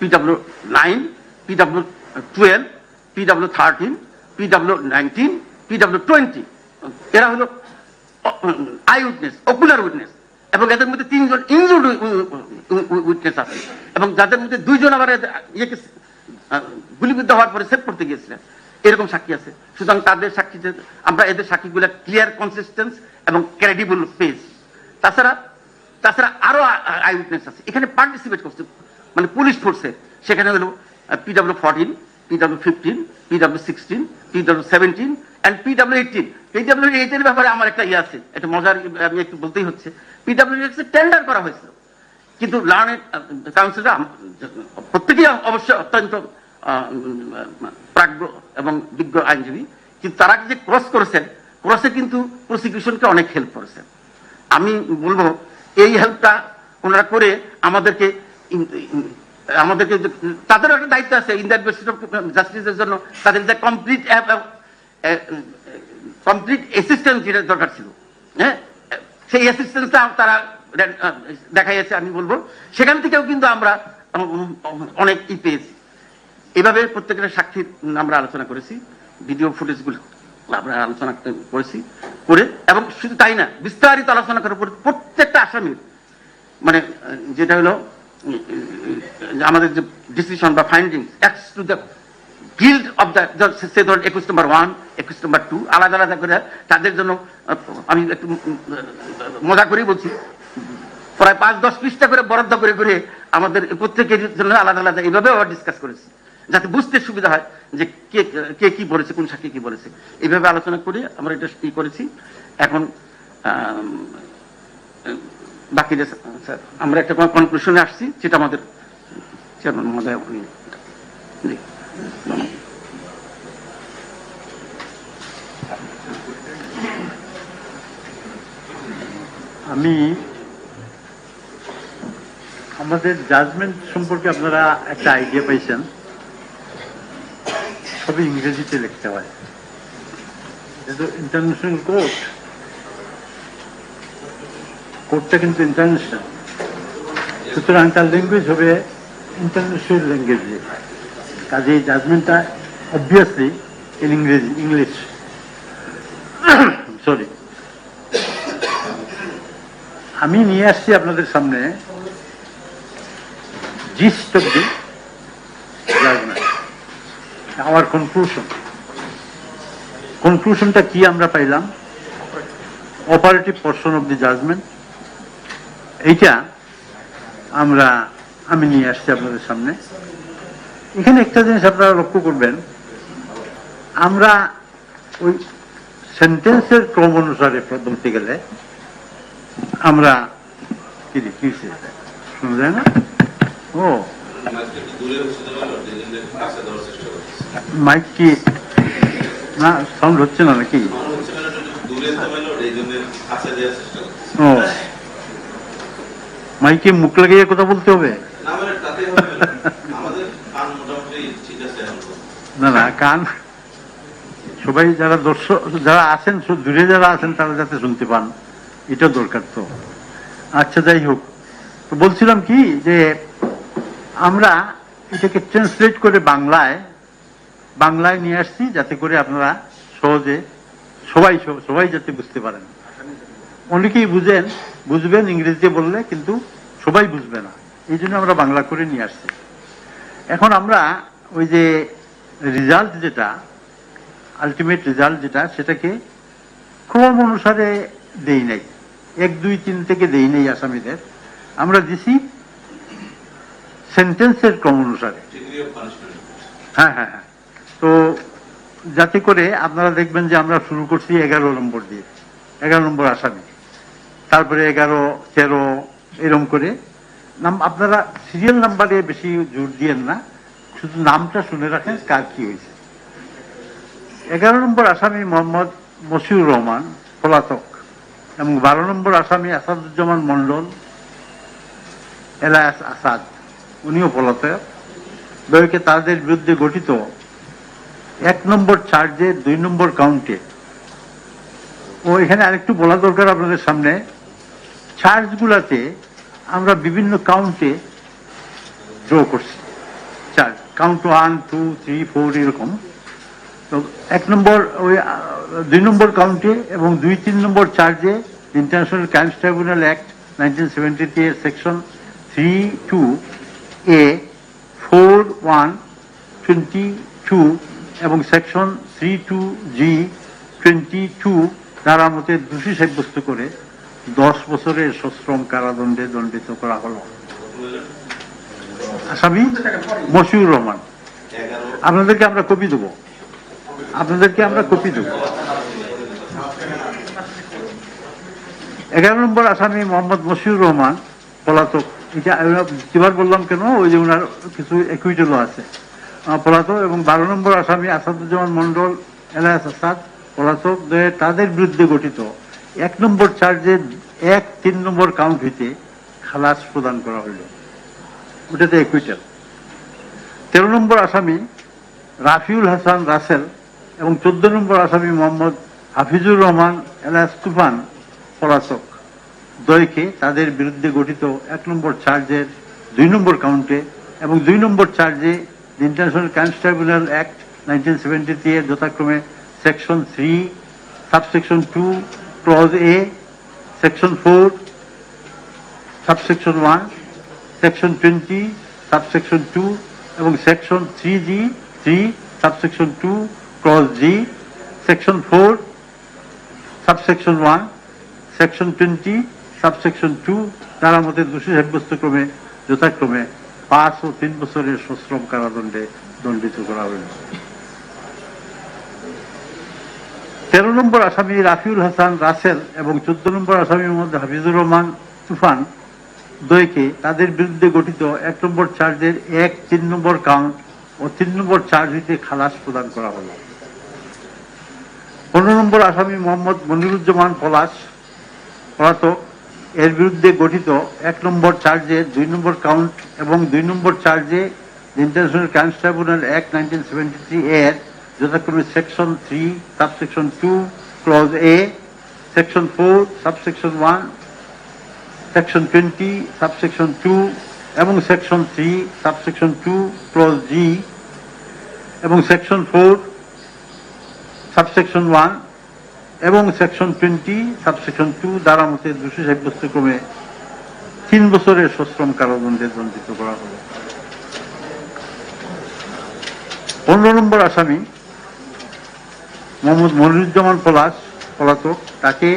PW9, PW12, PW13, PW19, PW20। এরা হলো I witness, ocular witness, এবং এদের মধ্যে 3 জন ইনজুর্ড উইটনেস আছে, এবং যাদের মধ্যে 2 জন আবার ইয়েকে গুলিবিদ্ধ হওয়ার পরে সেভ করতে গিয়েছিলেন, এরকম সাক্ষী আছে। সুতরাং তাদের সাক্ষী, আমরা এদের সাক্ষীগুলো ক্লিয়ার, কনসিস্টেন্স এবং ক্রেডিবল পেজ। তাছাড়া আরো আই উইটনেস আছে এখানে পার্টিসিপেট করছে, মানে পুলিশ ফোর্সে। সেখানে হলো PW14, PW15, PW16, PW17 and PW18। PW18 এর ব্যাপারে আমার একটা আছে, একটা মজার, আমি একটু বলতেই হচ্ছে। PW18 টেন্ডার করা হয়েছিল, কিন্তু লার্নেড কাউন্সিলরা প্রত্যেকেই অবশ্য অত্যন্ত প্রাজ্ঞ এবং বিজ্ঞ আইনজীবী, কিন্তু তারা যে ক্রস করেছেন, ক্রসে কিন্তু প্রসিকিউশনকে অনেক হেল্প করেছেন। আমি বলবো এই হেল্পটা ওনারা করে আমাদেরকে তাদেরও একটা দায়িত্ব আছে ইন্ডিয়ান জাস্টিসের জন্য, তাদের যে কমপ্লিট অ্যাসিস্ট্যান্স যেটা দরকার ছিল, হ্যাঁ, সেই অ্যাসিস্ট্যান্সটা তারা দেখাইছে। আমি বলবো সেখান থেকেও কিন্তু আমরা অনেক পেয়েছি। এভাবে প্রত্যেকটা সাক্ষীর আমরা আলোচনা করেছি, ভিডিও ফুটেজগুলো আমরা আলোচনা করেছি করে, এবং শুধু তাই না, বিস্তারিত আলোচনা করার পর প্রত্যেকটা আসামির, মানে যেটা হলো আমাদের যে ডিসিশন বা findings acts to the guilt of the, সে ধরুন 21 নম্বর 1, 21 নম্বর 2 আলাদা আলাদা করে তাদের জন্য। আমি একটু মজা করেই বলছি, প্রায় 5-10 পৃষ্ঠা করে বরাদ্দ করে করে আমাদের প্রত্যেকের জন্য আলাদা আলাদা এইভাবে আবার ডিসকাস করেছি, যাতে বুঝতে সুবিধা হয় যে কে কি বলেছে, কোন সাক্ষী কি বলেছে। এইভাবে আলোচনা করে আমরা এটা করেছি। এখন বাকি স্যার আমরা একটা কনক্লুশনে আসছি, যেটা আমাদের চেয়ারম্যান মহোদয় আমি আমাদের জাজমেন্ট সম্পর্কে আপনারা একটা আইডিয়া পাইছেন, সবই ইংরেজিতে লিখতে হয়। ইন্টারন্যাশনাল কোর্টটা কিন্তু ইন্টারন্যাশনাল, সুতরাং তার ল্যাঙ্গুয়েজ হবে ইন্টারন্যাশনাল ল্যাঙ্গুয়েজে। কাজে জাজমেন্টটা অবভিয়াসলি ইন ইংলিশ। সরি, আমি নিয়ে আসছি আপনাদের সামনে gist of the judgment, our কনক্লুশনটা কি আমরা পাইলাম। Operative portion of the judgment, এইটা আমি নিয়ে আসছি আপনাদের সামনে। এখানে একটা জিনিস আপনারা লক্ষ্য করবেন, আমরা ওই সেন্টেন্সের ক্রম অনুসারে বলতে গেলে আমরা কি শোনা যায় না? ও মাইক কি না, সাউন্ড হচ্ছে না নাকি? ও মাইকে মুখ লাগিয়ে কথা বলতে হবে? না না, কান সবাই যারা দর্শক যারা আছেন, দূরে যারা আছেন তারা যাতে শুনতে পান, এটা দরকার। তো আচ্ছা, যাই হোক, তো বলছিলাম কি যে আমরা এটাকে ট্রান্সলেট করে বাংলায় নিয়ে আসছি, যাতে করে আপনারা সহজে সবাই যাতে বুঝতে পারেন। অনেকেই বুঝবেন ইংরেজিতে বললে, কিন্তু সবাই বুঝবে না, এই জন্য আমরা বাংলা করে নিয়ে আসছি। এখন আমরা ওই যে রেজাল্ট যেটা, আলটিমেট রেজাল্ট যেটা, সেটাকে ক্রম অনুসারে দেই নাই, 1, 2, 3 থেকে দেই নাই আসামিদের, আমরা দিছি সেন্টেন্সের ক্রম অনুসারে। হ্যাঁ হ্যাঁ হ্যাঁ। তো যাতে করে আপনারা দেখবেন যে আমরা শুরু করছি 11 নম্বর দিয়ে, 11 নম্বর আসামি, তারপরে 11, 13 এরকম করে নাম। আপনারা সিরিয়াল নাম্বারে বেশি জোর দিয়েন না, শুধু নামটা শুনে রাখেন কার কি হয়েছে। 11 নম্বর আসামি মোহাম্মদ মশিউর রহমান, পলাতক, এবং 12 নম্বর আসামি আসাদুজ্জামান মন্ডল এলায়াস আসাদ, উনিও পলাতক। দয়কে তাদের বিরুদ্ধে গঠিত 1 নম্বর চার্জে 2 নম্বর কাউন্টে। ও এখানে আরেকটু বলা দরকার আপনাদের সামনে, চার্জগুলাতে আমরা বিভিন্ন কাউন্টে ড্র করছি। চার্জ, কাউন্ট 1, 2, 3, 4 এরকম। তো 1 নম্বর ওই 2 নম্বর কাউন্টে এবং 2, 3 নম্বর চার্জে ইন্টারন্যাশনাল ক্রাইমস ট্রাইব্যুনাল অ্যাক্ট 1973 এর সেকশন 3(2)(a), 4(1)(22) এবং সেকশন 3(2)(g)(22) ধারা মতে দোষী সাব্যস্ত করে 10 বছরের সশ্রম কারাদণ্ডে দণ্ডিত করা হলো আসামি মশিউর রহমান। আপনাদেরকে আমরা কপি দেবো, 11 নম্বর আসামি মোহাম্মদ মশিউর রহমান পলাতক। এটা এবার বললাম কেন, ওই যে ওনার কিছু একুইটেলও আছে, পলাতক। এবং 12 নম্বর আসামি আসাদুজ্জামান মন্ডল এলায়াস আসাদ পলাতক। তাদের বিরুদ্ধে গঠিত 1 নম্বর চার্জে 1, 3 নম্বর কাউন্ট হইতে খালাস প্রদান করা হইল, ওটাতে একুইটেল। 13 নম্বর আসামি রাফিউল হাসান রাসেল এবং 14 নম্বর আসামি মোহাম্মদ হাফিজুর রহমান এলায়াস তুফান পলাতক দ্বয়কে তাদের বিরুদ্ধে গঠিত 1 নম্বর চার্জের 2 নম্বর কাউন্টে এবং 2 নম্বর চার্জে ইন্টারন্যাশনাল ক্রাইমস ট্রাইব্যুনাল অ্যাক্ট 1973 এর যথাক্রমে section 3 subsection 2 clause A, section 4 subsection 1, section 20 subsection 2 এবং section 3G 3 subsection 2 clause G, section 4 subsection 1, section 20 subsection 2 ধারা মতে দোষী সাব্যস্ত ক্রমে যথাক্রমে 5 ও 3 বছরের সশ্রম কারাদণ্ডে দণ্ডিত করা হয়েছে। 13 নম্বর আসামি রাফিউল হাসান রাসেল এবং 14 নম্বর আসামি মোহাম্মদ হাফিজুর রহমান তুফান দ্বয়কে তাদের বিরুদ্ধে গঠিত 1 নম্বর চার্জের 1, 3 নম্বর কাউন্ট ও 3 নম্বর চার্জ হইতে খালাস প্রদান করা হলো। 15 নম্বর আসামি মোহাম্মদ মনিরুজ্জামান পলাতক এর বিরুদ্ধে গঠিত 1 নম্বর চার্জে 2 নম্বর কাউন্ট এবং 2 নম্বর চার্জে ইন্টারন্যাশনাল ক্রাইমস ট্রাইব্যুনাল অ্যাক্ট 1973 এর যথাক্রমে section 3 subsection 2 clause A, section 4 subsection 1, section 20 subsection 2 এবং সেকশন 3 সাবসেকশন 2 ক্লজ জি এবং সেকশন 4 সাবসেকশন 1 এবং সেকশন 20 সাবসেকশন 2 দ্বারা মতে দোষী সাব্যস্ত ক্রমে 3 বছরের সশ্রম কারাদণ্ডে দণ্ডিত করা হলো। 15 নম্বর আসামি মোহাম্মদ মনিরুজ্জামান পলাতক তাকে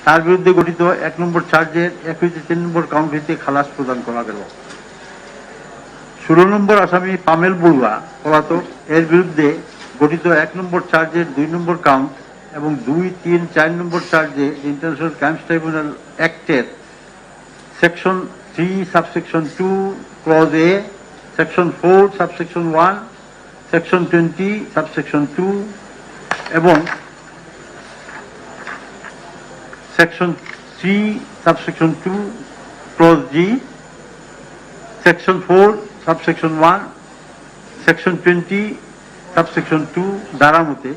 তার বিরুদ্ধে গঠিত 1 নম্বর চার্জের 1 হইতে 3 নম্বর কাউন্ট হইতে খালাস প্রদান করা গেল। 16 নম্বর আসামি পামেল বড়ুয়া পলাতক এর বিরুদ্ধে গঠিত 1 নম্বর চার্জের 2 নম্বর কাউন্ট এবং 2, 3, 4 নম্বর চার্জে ইন্টারন্যাশনাল ক্রাইমস ট্রাইব্যুনাল অ্যাক্টের section 3 subsection 2 clause A, section 4 subsection 1, section 20 subsection 2 এবং section 3 subsection 2 clause G, section 4 subsection 1, section 20 subsection 2 দ্বারা মতে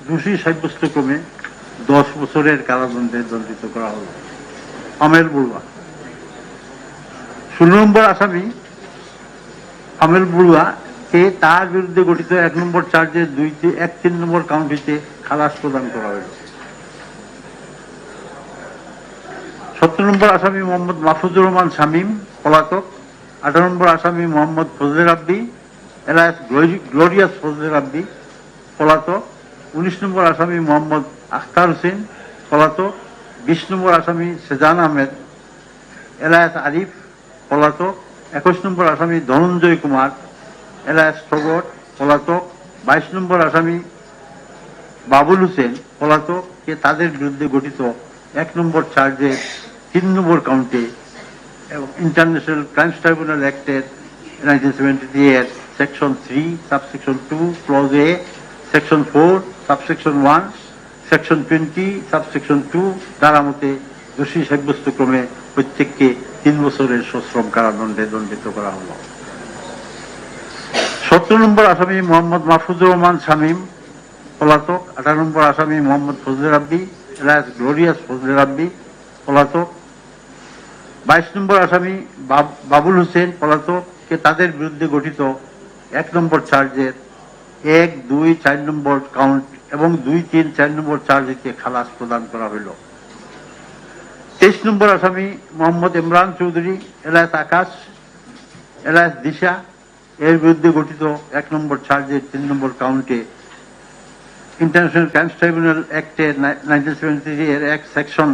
দোষী সাব্যস্ত ক্রমে 10 বছরের কারাদণ্ডে দণ্ডিত করা হল আমেল বড়ুয়া। 16 নম্বর আসামি আমেল বড়ুয়া কে তার বিরুদ্ধে গঠিত 1 নম্বর চার্জে 1, 3 নম্বর কাউন্ট হইতে খালাস প্রদান করা হয়েছে। 17 নম্বর আসামি মোহাম্মদ মাহফুজুর রহমান শামীম পলাতক। 18 নম্বর আসামি মোহাম্মদ ফজলে রাব্বি এলায়াস গ্লোরিয়াস ফজলে রাব্বি পলাতক। 19 নম্বর আসামি মোহাম্মদ আখতার হোসেন পলাতক। 20 নম্বর আসামি সেজান আহমেদ এলায়াস আরিফ পলাতক। 21 নম্বর আসামি ধনঞ্জয় কুমার এলায়াস টগর পলাতক। 22 নম্বর আসামি বাবুল হোসেন পলাতক কে তাদের বিরুদ্ধে গঠিত 1 নম্বর চার্জে 3 নম্বর কাউন্টে এবং ইন্টারন্যাশনাল ক্রাইমস ট্রাইব্যুনাল অ্যাক্টের 1973 এর section 3 subsection 2 clause A, section 4 subsection 1, section 20 subsection 2 দ্বারা মতে দোষী সাব্যস্ত ক্রমে প্রত্যেককে 3 বছরের সশ্রম কারাদণ্ডে দণ্ডিত করা হল। 17 নম্বর আসামি মোহাম্মদ মাহফুজুর রহমান শামীম পলাতক। 18 নম্বর আসামি মোহাম্মদ ফজলে রাব্বি এলায়াস গ্লোরিয়াস ফজলে রাব্বি পলাতক। 22 নম্বর আসামি বাবুল হোসেন পলাতক কে তাদের বিরুদ্ধে গঠিত 1 নম্বর চার্জের 1, 2, 4 নম্বর কাউন্ট এবং 2, 3, 4 নম্বর চার্জে খালাস প্রদান করা হইল। 23 নম্বর আসামি মোহাম্মদ ইমরান চৌধুরী এলায়েত আকাশ এলায়েত দিশা এর বিরুদ্ধে গঠিত 1 নম্বর চার্জের 3 নম্বর কাউন্টে ইন্টারন্যাশনাল ক্রাইমস ট্রাইব্যুনাল অ্যাক্টের 1973 এর এক section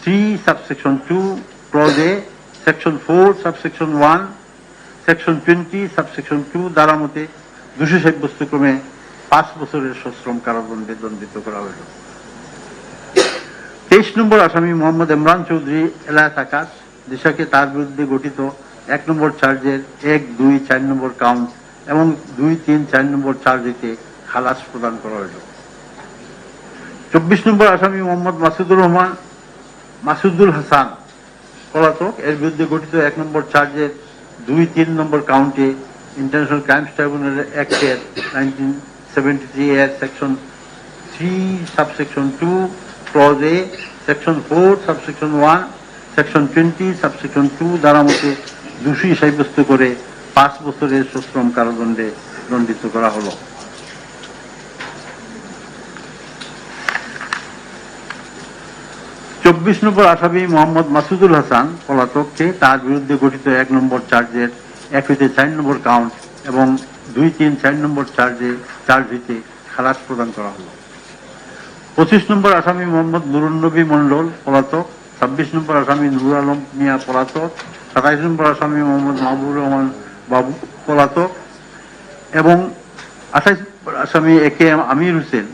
3 subsection 2 clause A, section 4 subsection 1, section 20 subsection 2 দ্বারা মতে দোষী সাব্যস্তক্রমে 5 বছরের সশ্রম কারাদণ্ডে দণ্ডিত করা হইল। 23 নম্বর আসামি মোহাম্মদ ইমরান চৌধুরী এলায়েত আকাশ দিশাকে তার বিরুদ্ধে গঠিত 1 নম্বর চার্জের 1, 2, 4 নম্বর কাউন্ট এবং 2, 3, 4 নম্বর চার্জেতে খালাস প্রদান করা হইল। 24 নম্বর আসামি মোহাম্মদ মাসুদুল হাসান পলাতক এর বিরুদ্ধে গঠিত 1 নম্বর চার্জের 2, 3 নম্বর কাউন্টে ইন্টারন্যাশনাল ক্রাইমস ট্রাইব্যুনাল অ্যাক্টের 1973 এর section 3 subsection 2 clause A, section 4 subsection 1, section 20 subsection 2 দ্বারা মতে দোষী সাব্যস্ত করে 5 বছরের সশ্রম কারাদণ্ডে দণ্ডিত করা হল। 24 নম্বর আসামি মোহাম্মদ মাসুদুল হাসান পলাতককে তার বিরুদ্ধে গঠিত 1 নম্বর চার্জের 1 হইতে 4 নম্বর কাউন্ট এবং 2, 3, 4 নম্বর চার্জ হইতে খালাস প্রদান করা হল। 25 নম্বর আসামি মোহাম্মদ নুরুন্নবী মন্ডল পলাতক, 26 নম্বর আসামি নুর আলম মিয়া পলাতক, 27 নম্বর আসামি মোহাম্মদ মাহবুবুর রহমান বাবু পলাতক এবং 28 নম্বর আসামি AKM আমির হোসেন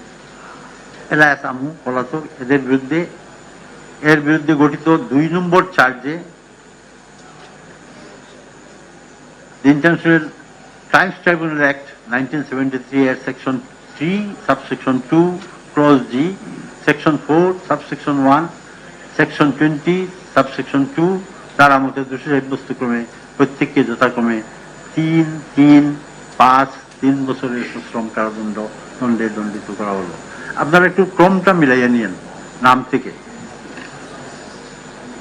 এলায়েত আমু পলাতক এর বিরুদ্ধে গঠিত 2 নম্বর চার্জে ইন্টারন্যাশনাল ক্রাইমস ট্রাইব্যুনাল অ্যাক্ট 1973 এর section 3 subsection 2 clause G, section 4 subsection 1, section 20 subsection 2 দ্বারা মতে দোষী সাব্যস্তক্রমে প্রত্যেককে যথাক্রমে 3, 3, 5, 3 বছরের সশ্রম কারাদণ্ডে দণ্ডিত করা হলো। আপনারা একটু ক্রমটা মিলাইয়া নিয়েন নাম থেকে।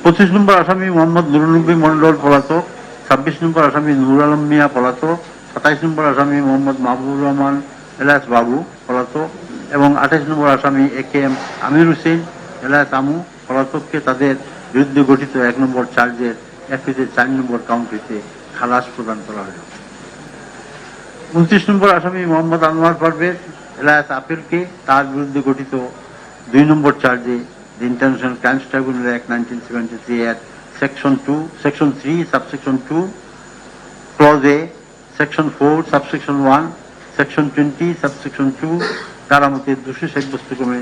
25 নম্বর আসামি মোহাম্মদ নুরুন্নবী মন্ডল পলাতক, 26 নম্বর আসামি নুর আলম মিয়া পলাতক, 27 নম্বর আসামি মোহাম্মদ মাহবুবুর রহমান এলায়েত বাবু পলাতক এবং 28 নম্বর আসামি AKM আমির হোসেন এলায়েত আমু পলাতককে তাদের বিরুদ্ধে গঠিত 1 নম্বর চার্জের 1 হইতে 4 নম্বর কাউন্ট হইতে খালাস প্রদান করা হল। 29 নম্বর আসামি মোহাম্মদ আনোয়ার পারভেজ এলায়েত আপিলকে তার বিরুদ্ধে গঠিত 2 নম্বর চার্জে ইন্টারন্যাশনাল ক্রাইমস ট্রাইব্যুনাল অ্যাক্ট 1973 এর section 3 subsection 2 clause A, section 4 subsection 1, section 20 subsection 2 দ্বারা মতে দোষী সাব্যস্তক্রমে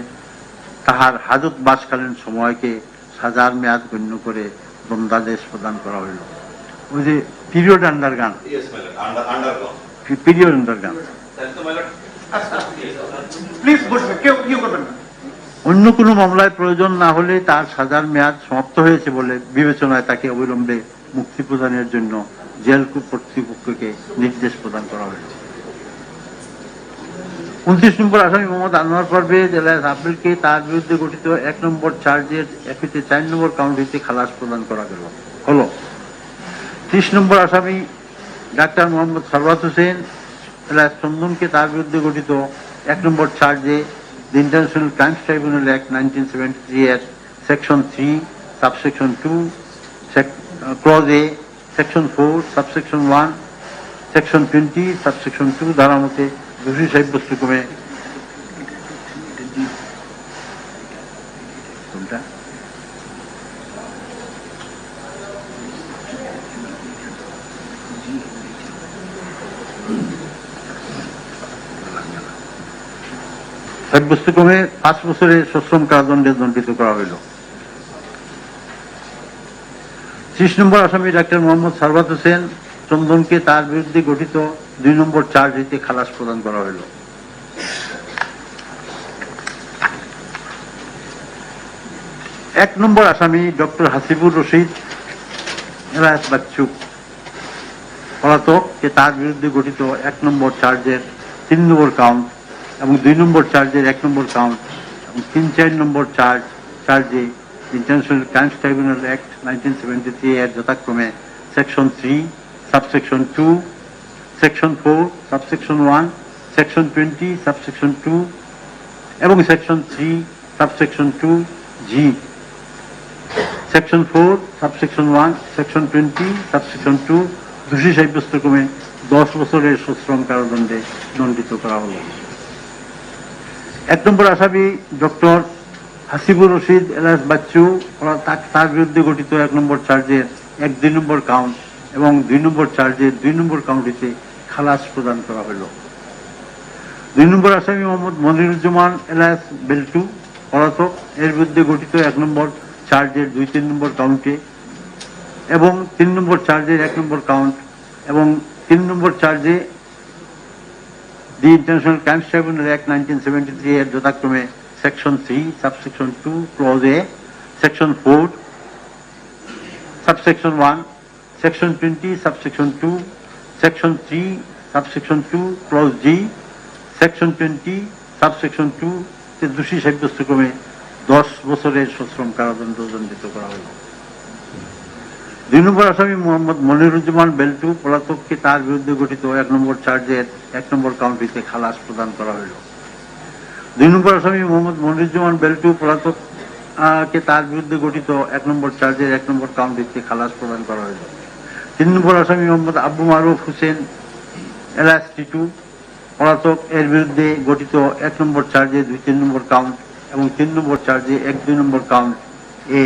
তাহার হাজত বাসকালীন সময়কে সাজার মেয়াদ গণ্য করে দণ্ডাদেশ প্রদান করা হইল। ওই যে পিরিয়ড আন্ডারগান, পিরিয়ড আন্ডারগান প্লিজ বসবে, কেউ করবেন না। অন্য কোনো মামলায় প্রয়োজন না হলে তার সাজার মেয়াদ সমাপ্ত হয়েছে বলে বিবেচনায় তাকে অবিলম্বে মুক্তি প্রদানের জন্য জেল কর্তৃপক্ষকে নির্দেশ প্রদান করা হয়েছে। 29 নম্বর আসামি মোহাম্মদ আনোয়ার পারভেজ এলায়েত আপিলকে তার বিরুদ্ধে গঠিত 1 নম্বর চার্জের 1 হইতে 4 নম্বর কাউন্ট হইতে খালাস প্রদান করা হলো। 30 নম্বর আসামি ডাক্তার মোহাম্মদ সরওয়াত হোসেন এলায়েত চন্দনকে তার বিরুদ্ধে গঠিত 1 নম্বর চার্জে ইন্টারন্যাশনাল ক্রাইমস ট্রাইব্যুনাল অ্যাক্ট 1973 এর section 3 subsection 2 clause A, section 4 subsection 1, section 20 subsection 2 ধারা মতে দোষী সাব্যস্তক্রমে সাব্যস্তক্রমে 5 বছরের সশ্রম কারাদণ্ডে দণ্ডিত করা হইল। 30 নম্বর আসামি ডাক্তার মোহাম্মদ সরওয়াত হোসেন চন্দনকে তার বিরুদ্ধে গঠিত 2 নম্বর চার্জ হইতে খালাস প্রদান করা হইল। 1 নম্বর আসামি ডক্টর হাসিবুর রশিদ এলায়েত বাচ্চু পলাতককে তার বিরুদ্ধে গঠিত 1 নম্বর চার্জের 3 নম্বর কাউন্ট এবং 2 নম্বর চার্জের 1 নম্বর কাউন্ট এবং 3, 4 নম্বর চার্জে ইন্টারন্যাশনাল ক্রাইমস ট্রাইব্যুনাল অ্যাক্ট 1973 এর যথাক্রমে section 3 subsection 2 section 4 subsection 1, section 20 subsection 2 এবং সেকশন 3 সাবসেকশন 2 জি, সেকশন 4 সাবসেকশন 1, সেকশন 20 সাবসেকশন 2 দোষী সাব্যস্ত ক্রমে 10 বছরের সশ্রম কারাদণ্ডে দণ্ডিত করা হলো। 1 নম্বর আসামি ডক্টর হাসিবুর রশিদ এলাস বাচ্চু, তার বিরুদ্ধে গঠিত 1 নম্বর চার্জের 1-2 নম্বর কাউন্ট এবং 2 নম্বর চার্জের 2 নম্বর কাউন্টিতে খালাস প্রদান করা হল। 2 নম্বর আসামি মোহাম্মদ মনিরুজ্জামান এলাস বেল্টু পলাতক, এর বিরুদ্ধে গঠিত 1 নম্বর চার্জের 2-3 নম্বর কাউন্টে এবং 3 নম্বর চার্জের 1 নম্বর কাউন্ট এবং 3 নম্বর চার্জে the international crimes tribunal act 1973 এর যথাক্রমে section 3 subsection 2 clause A, section 4 subsection 1, section 20 subsection 2, section 3 subsection 2 clause G, section 20 subsection 2 তে দোষী সাব্যস্ত ক্রমে 10 বছরের সশ্রম কারাদণ্ড দণ্ডিত করা হল। 2 নম্বর আসামি মোহাম্মদ মনিরুজ্জামান বেল্টু পলাতককে তার বিরুদ্ধে গঠিত 1 নম্বর চার্জের 1 নম্বর কাউন্টিতে খালাস প্রদান করা হল। 2 নম্বর আসামি মোহাম্মদ মনিরুজ্জামান বেল্টু পলাতক কে তার বিরুদ্ধে গঠিত 1 নম্বর চার্জের 1 নম্বর কাউন্টিতে খালাস প্রদান করা হল। 3 নম্বর আসামি মোহাম্মদ আবু মারুফ হোসেন এলাস টিটু পলাতক, এর বিরুদ্ধে গঠিত 1 নম্বর চার্জে 2-3 নম্বর কাউন্ট এবং 3 নম্বর চার্জে 1-2 নম্বর কাউন্ট এ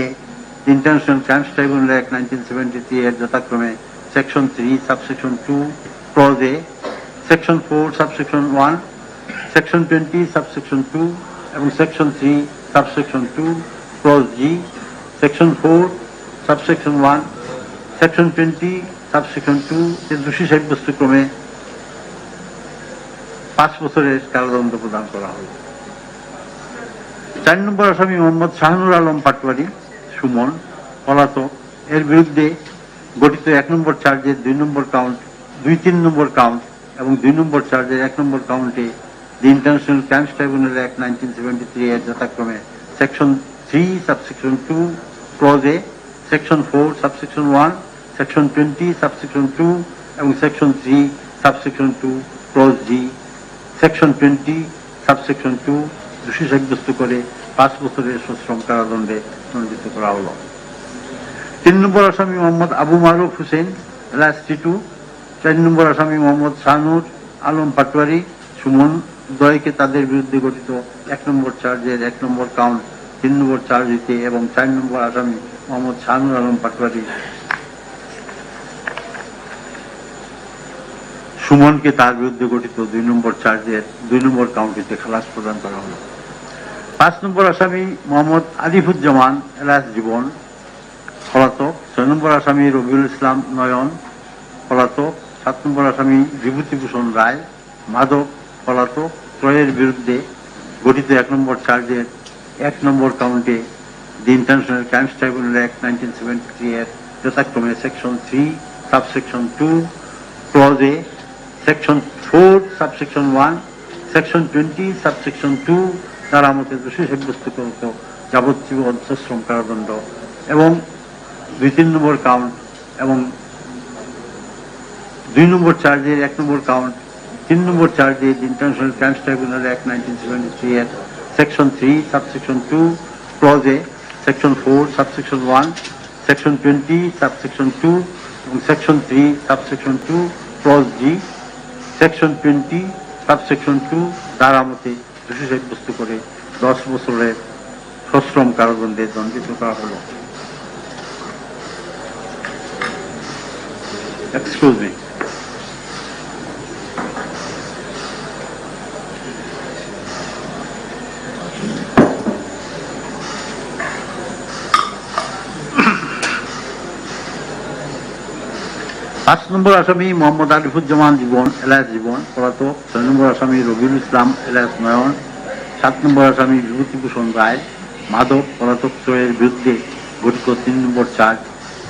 ইন্টারন্যাশনাল ক্রাইমস ট্রাইব্যুনাল অ্যাক্ট 1973 এর যথাক্রমে section 3 subsection 2 clause A, section 4 subsection 1, section 20 subsection 2 এবং section 3 subsection 2 clause G, section 4 subsection 1, section 20 subsection 2 তে দোষী সাব্যস্ত ক্রমে 5 বছরের কারাদণ্ড প্রদান করা হল। 4 নম্বর আসামি মোহাম্মদ শাহানুর আলম পাটোয়ারি সুমন পলাতক, এর বিরুদ্ধে গঠিত 1 নম্বর চার্জের 2 নম্বর কাউন্ট, 2-3 নম্বর কাউন্ট এবং 2 নম্বর চার্জের 1 নম্বর কাউন্টে the international crimes tribunal act 1973 এর যথাক্রমে section 3 subsection 2 clause A, section 4 subsection 1, section 20 subsection 2 এবং section 3 subsection 2 clause G, section 20 subsection 2 দোষী সাব্যস্ত করে 5 বছরের সশ্রম কারাদণ্ডে দণ্ডিত করা হল। 3 নম্বর আসামি মোহাম্মদ আবু মারুফ হোসেন এলাস টিটু, 4 নম্বর আসামি মোহাম্মদ শাহানুর আলম পাটোয়ারি সুমন দ্বয়কে তাদের বিরুদ্ধে গঠিত 1 নম্বর চার্জের 1 নম্বর কাউন্ট 3 নম্বর চার্জ হইতে এবং 4 নম্বর আসামি মোহাম্মদ শাহানুর আলম পাটোয়ারি সুমনকে তার বিরুদ্ধে গঠিত 2 নম্বর চার্জের 2 নম্বর কাউন্টিতে খালাস প্রদান করা হল। 5 নম্বর আসামি মোহাম্মদ আলিফুজ্জামান এলাস জীবন পলাতক, 6 নম্বর আসামি রবিউল ইসলাম নয়ন পলাতক, 7 নম্বর আসামি বিভূতিভূষণ রায় মাধব পলাতক, ত্রয়ের বিরুদ্ধে গঠিত 1 নম্বর চার্জের 1 নম্বর কাউন্টে the international crimes tribunal act 1973 এর যথাক্রমে section 3 subsection 2 clause A, section 4 subsection 1, section 20 subsection 2 দ্বারা মতে দোষী সাব্যস্ত করত যাবজ্জীবন সশ্রম কারাদণ্ড এবং 2-3 নম্বর কাউন্ট এবং 2 নম্বর চার্জের 1 নম্বর কাউন্ট 3 নম্বর চার্জে ইন্টারন্যাশনাল ক্রাইমস ট্রাইব্যুনাল অ্যাক্ট 1973 এর section 3 subsection 2 clause A, section 4 subsection 1, section 20 subsection 2 এবং section 3 subsection 2 clause G, section 20 subsection 2 দ্বারা মতে দোষী সাব্যস্ত করে 10 বছরের সশ্রম কারাদণ্ডে দণ্ডিত করা হল। Excuse me. পাঁচ নম্বর আসামি মোহাম্মদ আলিফুজ্জামান জীবন এলাস জীবন পলাতক, 6 নম্বর আসামি রবিউল ইসলাম এলাস নয়ন, 7 নম্বর আসামি বিভূতিভূষণ রায় মাধব পলাতক ত্রয়ের বিরুদ্ধে গঠিত 3 নম্বর চার্জ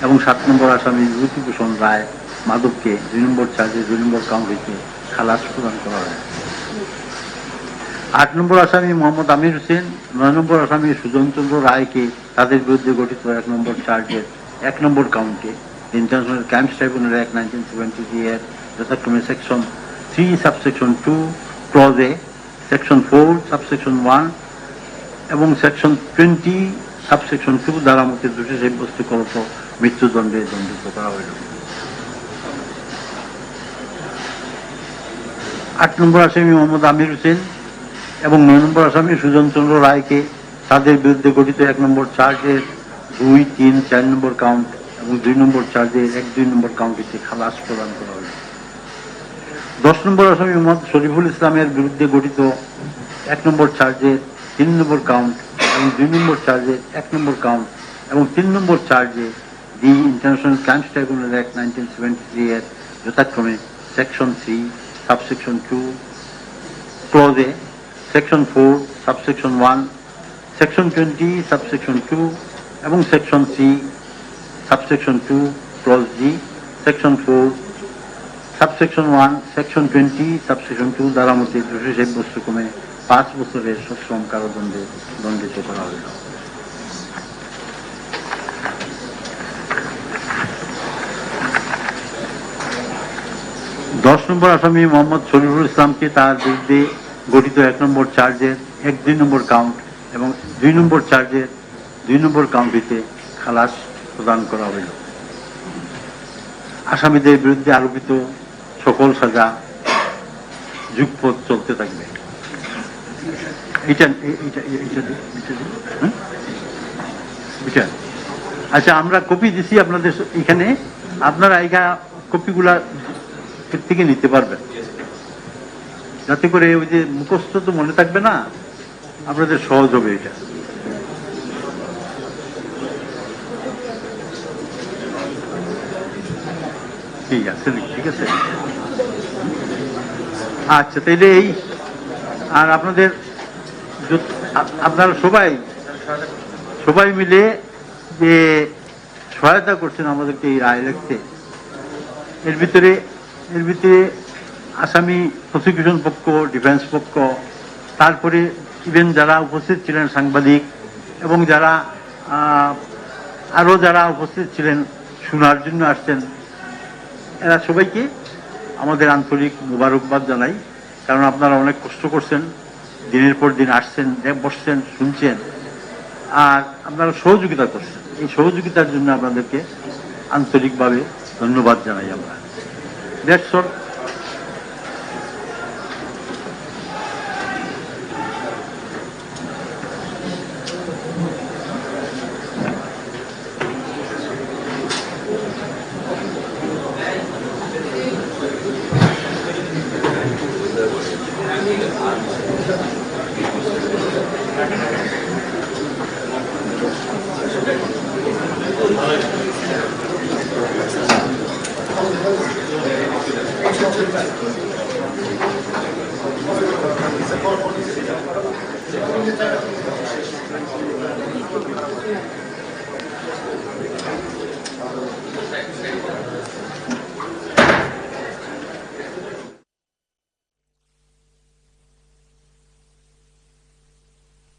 এবং 7 নম্বর আসামি বিভূতিভূষণ রায় মাধবকে 2 নম্বর চার্জে 2 নম্বর কাউন্ট হইতে খালাস প্রদান করা হয়। 8 নম্বর আসামি মোহাম্মদ আমির হোসেন, 9 নম্বর আসামি সুজন চন্দ্র রায়কে তাদের বিরুদ্ধে গঠিত 1 নম্বর চার্জের 1 নম্বর কাউন্টে ইন্টারন্যাশনাল ক্রাইমস ট্রাইব্যুনাল অ্যাক্ট 1973 এর যথাক্রমে section 3 subsection 2 clause A, section 4 subsection 1 এবং সেকশন 20 সাবসেকশন 2 দ্বারা মতে দোষী সাব্যস্ত করত মৃত্যুদণ্ডে দণ্ডিত করা হইল। 8 নম্বর আসামি মোহাম্মদ আমির হোসেন এবং 9 নম্বর আসামি সুজন চন্দ্র রায়কে তাদের বিরুদ্ধে গঠিত 1 নম্বর চার্জের 2, 3, 4 নম্বর কাউন্ট এবং 2 নম্বর চার্জের 1, 2 নম্বর কাউন্টটিতে খালাস প্রদান করা হল। 10 নম্বর আসামি মোহাম্মদ শরীফুল ইসলামের বিরুদ্ধে গঠিত 1 নম্বর চার্জের 3 নম্বর কাউন্ট এবং 2 নম্বর চার্জের 1 নম্বর কাউন্ট এবং 3 নম্বর চার্জে the international crimes tribunal act 1973 এর যথাক্রমে section 3 subsection 2 clause A, section 4 subsection 1, section 20 subsection 2 এবং section 3 subsection 2 clause G, section 4 subsection 1, section 20 subsection 2 দ্বারা মতে দোষী সাব্যস্ত ক্রমে 5 বছরের সশ্রম কারাদণ্ডে দণ্ডিত করা হইল। দশ নম্বর আসামি মোহাম্মদ শরীফুল ইসলামকে তার বিরুদ্ধে গঠিত 1 নম্বর চার্জের 1, 2 নম্বর কাউন্ট এবং 2 নম্বর চার্জের 2 নম্বর কাউন্টটিতে খালাস প্রদান করা হইল। আসামিদের বিরুদ্ধে আরোপিত সকল সাজা যুগপৎ চলতে থাকবে। আচ্ছা, আমরা কপি দিছি আপনাদের এখানে, আপনারা এই কপিগুলা থেকে নিতে পারবেন, যাতে করে ওই যে মুখস্থ তো মনে থাকবে না, আপনাদের সহজ হবে এটা। ঠিক আছে, ঠিক আছে। আচ্ছা, তাইলে এই আর আপনাদের আপনারা সবাই মিলে যে সহায়তা করছেন আমাদেরকে এই রায় লিখতে, এর ভিতরে আসামি প্রসিকিউশন পক্ষ, ডিফেন্স পক্ষ, তারপরে ইভেন যারা উপস্থিত ছিলেন সাংবাদিক এবং যারা আরো যারা উপস্থিত ছিলেন শোনার জন্য আসছেন, এরা সবাইকে আমাদের আন্তরিক মোবারকবাদ জানাই। কারণ আপনারা অনেক কষ্ট করছেন, দিনের পর দিন আসছেন, বসছেন, শুনছেন, আর আপনারা সহযোগিতা করছেন। এই সহযোগিতার জন্য আপনাদেরকে আন্তরিকভাবে ধন্যবাদ জানাই আমরা। That's all.